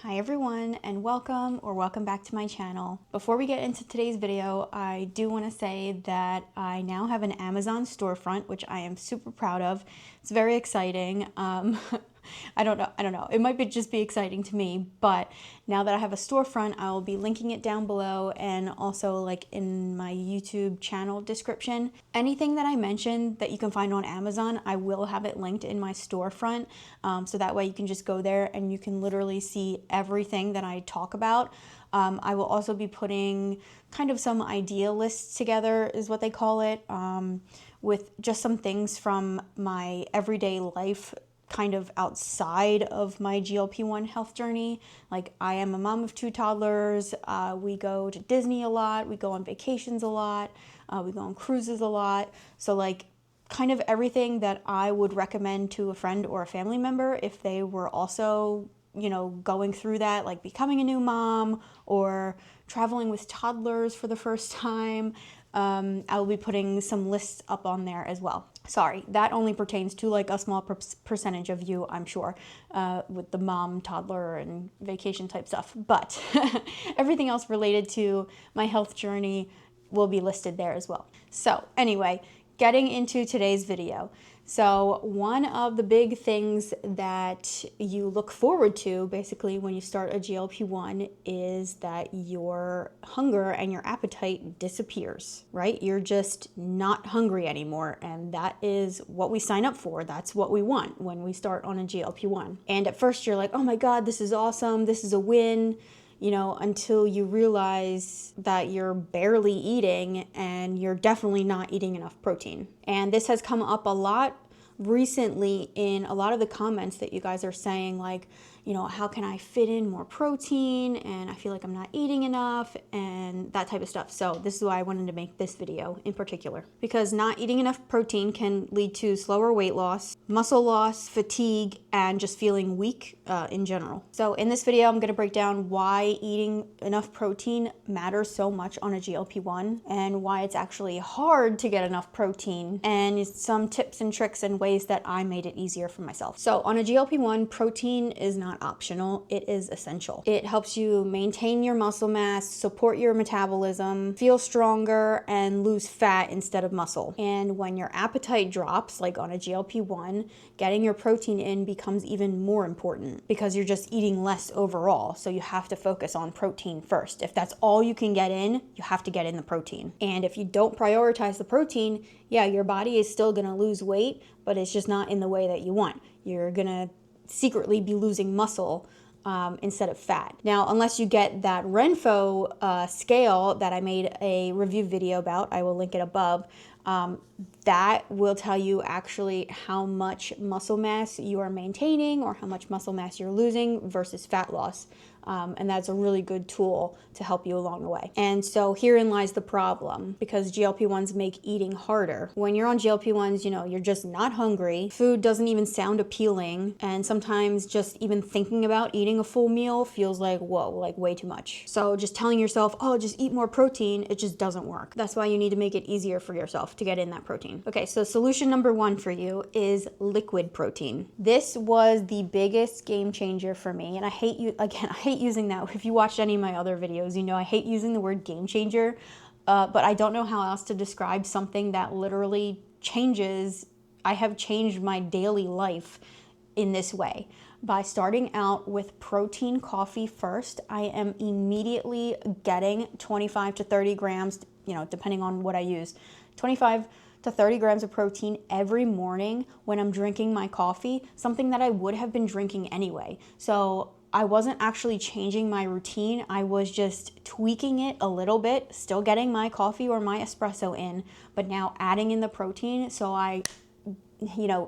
Hi everyone, and welcome back to my channel. Before we get into today's video, I do want to say that I now have an Amazon storefront, which I am super proud of. It's very exciting. I don't know. It might just be exciting to me, but now that I have a storefront, I'll be linking it down below and also like in my YouTube channel description. Anything that I mentioned that you can find on Amazon, I will have it linked in my storefront. So that way you can just go there and you can literally see everything that I talk about. I will also be putting kind of some idea lists together, is what they call it, with just some things from my everyday life kind of outside of my GLP-1 health journey. Like, I am a mom of 2 toddlers. We go to Disney a lot. We go on vacations a lot. We go on cruises a lot. So like kind of everything that I would recommend to a friend or a family member if they were also, going through that, like becoming a new mom or traveling with toddlers for the first time. I will be putting some lists up on there as well. Sorry, that only pertains to like a small percentage of you, I'm sure, with the mom, toddler, and vacation type stuff. But everything else related to my health journey will be listed there as well. So anyway, getting into today's video. So one of the big things that you look forward to basically when you start a GLP-1 is that your hunger and your appetite disappears, right? You're just not hungry anymore, and that is what we sign up for. That's what we want when we start on a GLP-1. And at first you're like, oh my God, this is awesome. This is a win. Until you realize that you're barely eating and you're definitely not eating enough protein. And this has come up a lot recently in a lot of the comments that you guys are saying, like, how can I fit in more protein, and I feel like I'm not eating enough, and that type of stuff. So this is why I wanted to make this video in particular, because not eating enough protein can lead to slower weight loss, muscle loss, fatigue, and just feeling weak in general. So in this video, I'm going to break down why eating enough protein matters so much on a GLP-1 and why it's actually hard to get enough protein, and some tips and tricks and ways that I made it easier for myself. So on a GLP-1, protein is not optional, it is essential. It helps you maintain your muscle mass, support your metabolism, feel stronger, and lose fat instead of muscle. And when your appetite drops, like on a GLP-1, getting your protein in becomes even more important because you're just eating less overall. So you have to focus on protein first. If that's all you can get in, you have to get in the protein. And if you don't prioritize the protein, yeah, your body is still gonna lose weight, but it's just not in the way that you want. You're gonna secretly be losing muscle instead of fat. Now, unless you get that Renpho scale that I made a review video about, I will link it above, that will tell you actually how much muscle mass you are maintaining or how much muscle mass you're losing versus fat loss. And that's a really good tool to help you along the way. And so herein lies the problem, because GLP-1s make eating harder. When you're on GLP-1s, you're just not hungry. Food doesn't even sound appealing. And sometimes just even thinking about eating a full meal feels like, whoa, like way too much. So just telling yourself, oh, just eat more protein, it just doesn't work. That's why you need to make it easier for yourself to get in that protein. Okay, so solution number 1 for you is liquid protein. This was the biggest game changer for me. And I hate using that. If you watched any of my other videos, I hate using the word game changer, but I don't know how else to describe something that literally changes. I have changed my daily life in this way. By starting out with protein coffee first, I am immediately getting 25 to 30 grams, depending on what I use, 25 to 30 grams of protein every morning when I'm drinking my coffee, something that I would have been drinking anyway. So I wasn't actually changing my routine. I was just tweaking it a little bit, still getting my coffee or my espresso in, but now adding in the protein so I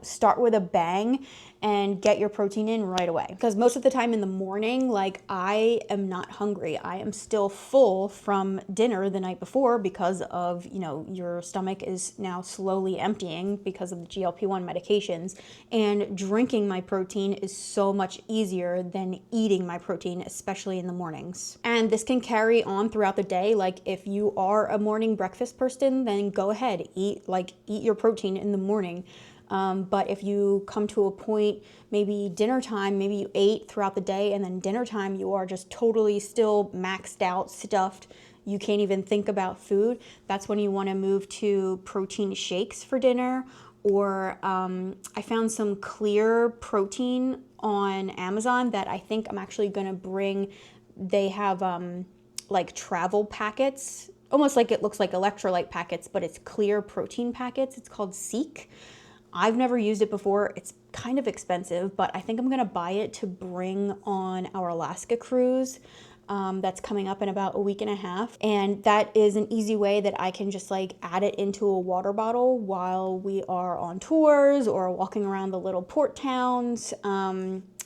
start with a bang and get your protein in right away. Because most of the time in the morning, like, I am not hungry. I am still full from dinner the night before because of, your stomach is now slowly emptying because of the GLP-1 medications. And drinking my protein is so much easier than eating my protein, especially in the mornings. And this can carry on throughout the day. Like, if you are a morning breakfast person, then go ahead, eat your protein in the morning. But if you come to a point night, maybe dinner time, maybe you ate throughout the day, and then dinner time you are just totally still maxed out, stuffed, you can't even think about food, that's when you want to move to protein shakes for dinner. Or I found some clear protein on Amazon that I think I'm actually gonna bring. They have like travel packets, almost like it looks like electrolyte packets, but it's clear protein packets. It's called Seek. I've never used it before. It's kind of expensive, but I think I'm gonna buy it to bring on our Alaska cruise. That's coming up in about a week and a half. And that is an easy way that I can just like add it into a water bottle while we are on tours or walking around the little port towns.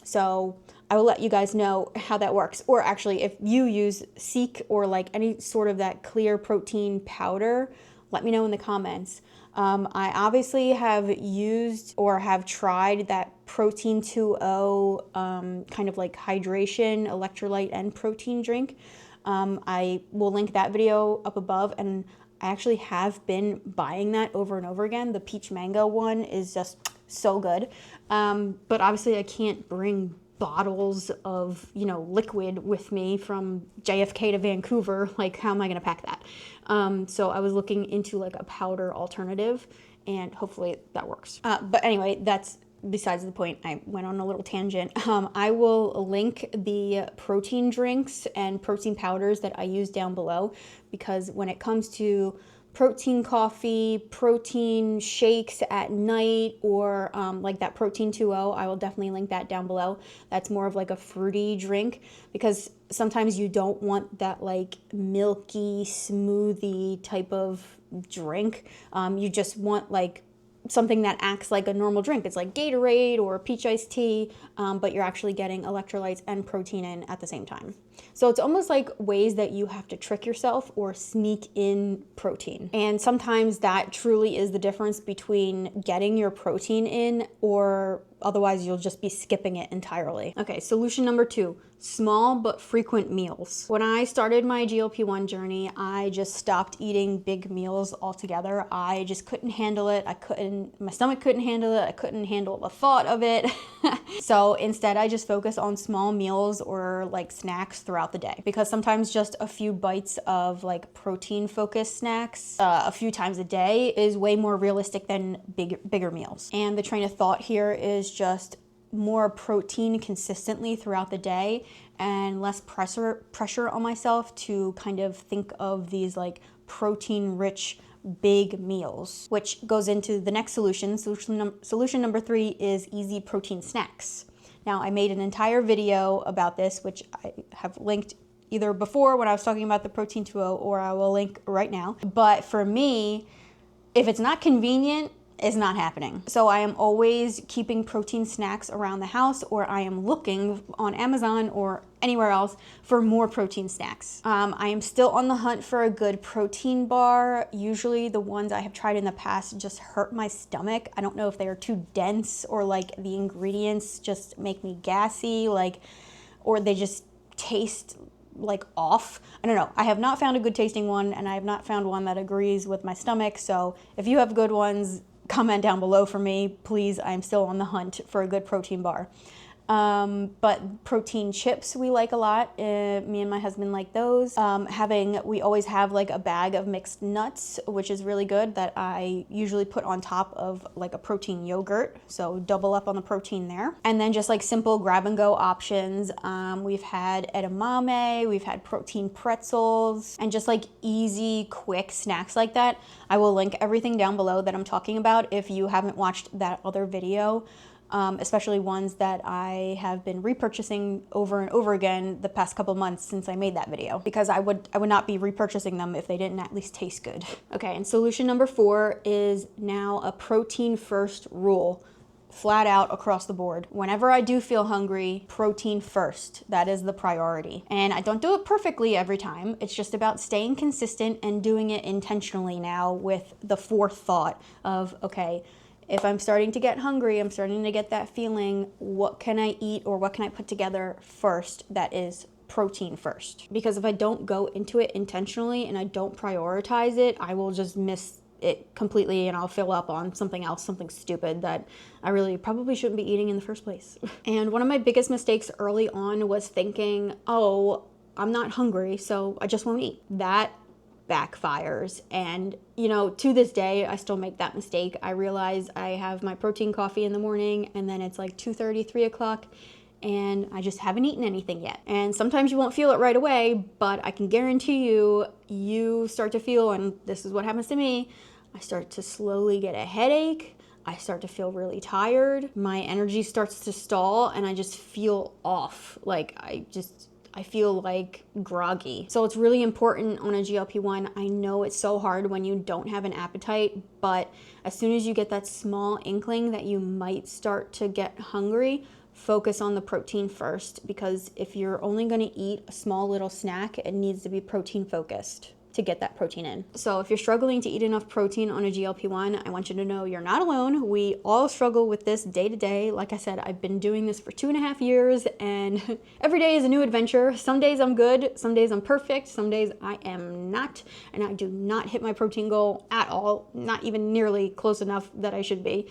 So I will let you guys know how that works. Or actually, if you use Seek or like any sort of that clear protein powder, let me know in the comments. I obviously have used or have tried that Protein 2.0 kind of like hydration, electrolyte, and protein drink. I will link that video up above, and I actually have been buying that over and over again. The peach mango one is just so good. But obviously I can't bring bottles of, you know, liquid with me from JFK to Vancouver. Like, how am I going to pack that? So I was looking into like a powder alternative, and hopefully that works. But anyway, that's besides the point. I went on a little tangent. I will link the protein drinks and protein powders that I use down below, because when it comes to protein coffee, protein shakes at night, or like that Protein 2.0, I will definitely link that down below. That's more of like a fruity drink, because sometimes you don't want that like milky smoothie type of drink. You just want like something that acts like a normal drink. It's like Gatorade or peach iced tea, but you're actually getting electrolytes and protein in at the same time. So it's almost like ways that you have to trick yourself or sneak in protein. And sometimes that truly is the difference between getting your protein in, or otherwise you'll just be skipping it entirely. Okay, solution number 2, small but frequent meals. When I started my GLP-1 journey, I just stopped eating big meals altogether. I just couldn't handle it. My stomach couldn't handle it. I couldn't handle the thought of it. So instead I just focus on small meals or like snacks throughout the day, because sometimes just a few bites of like protein focused snacks a few times a day is way more realistic than bigger meals. And the train of thought here is just more protein consistently throughout the day, and less pressure on myself to kind of think of these like protein rich big meals, which goes into the next solution. Solution number 3 is easy protein snacks. Now, I made an entire video about this, which I have linked either before when I was talking about the Protein 2.0, or I will link right now. But for me, if it's not convenient, it's not happening. So I am always keeping protein snacks around the house, or I am looking on Amazon or anywhere else for more protein snacks. I am still on the hunt for a good protein bar. Usually the ones I have tried in the past just hurt my stomach. I don't know if they are too dense, or like the ingredients just make me gassy, like, or they just taste like off. I don't know. I have not found a good tasting one, and I have not found one that agrees with my stomach. So if you have good ones, comment down below for me, please. I'm still on the hunt for a good protein bar. But protein chips we like a lot. Me and my husband like those. We always have like a bag of mixed nuts, which is really good, that I usually put on top of like a protein yogurt. So double up on the protein there. And then just like simple grab and go options. We've had edamame, we've had protein pretzels, and just like easy, quick snacks like that. I will link everything down below that I'm talking about if you haven't watched that other video. Especially ones that I have been repurchasing over and over again the past couple months since I made that video, because I would not be repurchasing them if they didn't at least taste good. Okay, and solution number 4 is now a protein first rule, flat out across the board. Whenever I do feel hungry, protein first. That is the priority. And I don't do it perfectly every time. It's just about staying consistent and doing it intentionally now, with the forethought of, okay, if I'm starting to get hungry, I'm starting to get that feeling, what can I eat or what can I put together first that is protein first? Because if I don't go into it intentionally and I don't prioritize it, I will just miss it completely and I'll fill up on something else, something stupid that I really probably shouldn't be eating in the first place. And one of my biggest mistakes early on was thinking, oh, I'm not hungry, so I just won't eat. That backfires. And you know, to this day, I still make that mistake. I realize I have my protein coffee in the morning and then it's like 2:30, 3 o'clock, and I just haven't eaten anything yet. And sometimes you won't feel it right away, but I can guarantee you, you start to feel, and this is what happens to me, I start to slowly get a headache. I start to feel really tired. My energy starts to stall and I just feel off. Like I feel like groggy. So it's really important on a GLP-1. I know it's so hard when you don't have an appetite, but as soon as you get that small inkling that you might start to get hungry, focus on the protein first, because if you're only gonna eat a small little snack, it needs to be protein focused to get that protein in. So if you're struggling to eat enough protein on a GLP-1, I want you to know you're not alone. We all struggle with this day to day. Like I said, I've been doing this for 2.5 years and every day is a new adventure. Some days I'm good, some days I'm perfect, some days I am not, and I do not hit my protein goal at all, not even nearly close enough that I should be.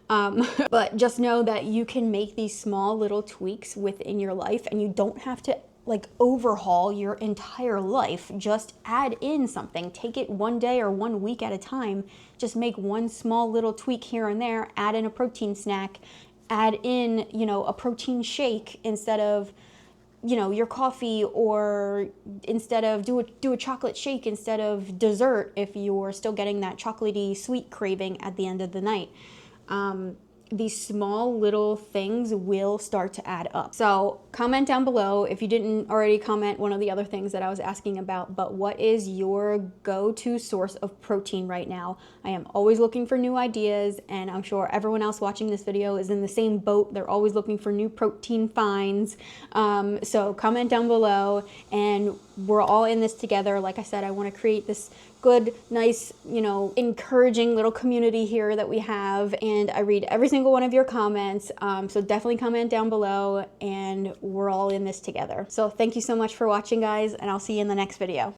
But just know that you can make these small little tweaks within your life and you don't have to like overhaul your entire life. Just add in something. Take it one day or 1 week at a time. Just make one small little tweak here and there. Add in a protein snack. Add in, you know, a protein shake instead of, you know, your coffee, or instead of do a chocolate shake instead of dessert if you're still getting that chocolatey sweet craving at the end of the night. These small little things will start to add up. So comment down below if you didn't already comment one of the other things that I was asking about, but what is your go-to source of protein right now? I am always looking for new ideas, and I'm sure everyone else watching this video is in the same boat. They're always looking for new protein finds. So comment down below, and we're all in this together. Like I said, I want to create this good, nice, you know, encouraging little community here that we have, and I read every single one of your comments, so definitely comment down below, and we're all in this together. So thank you so much for watching, guys, and I'll see you in the next video.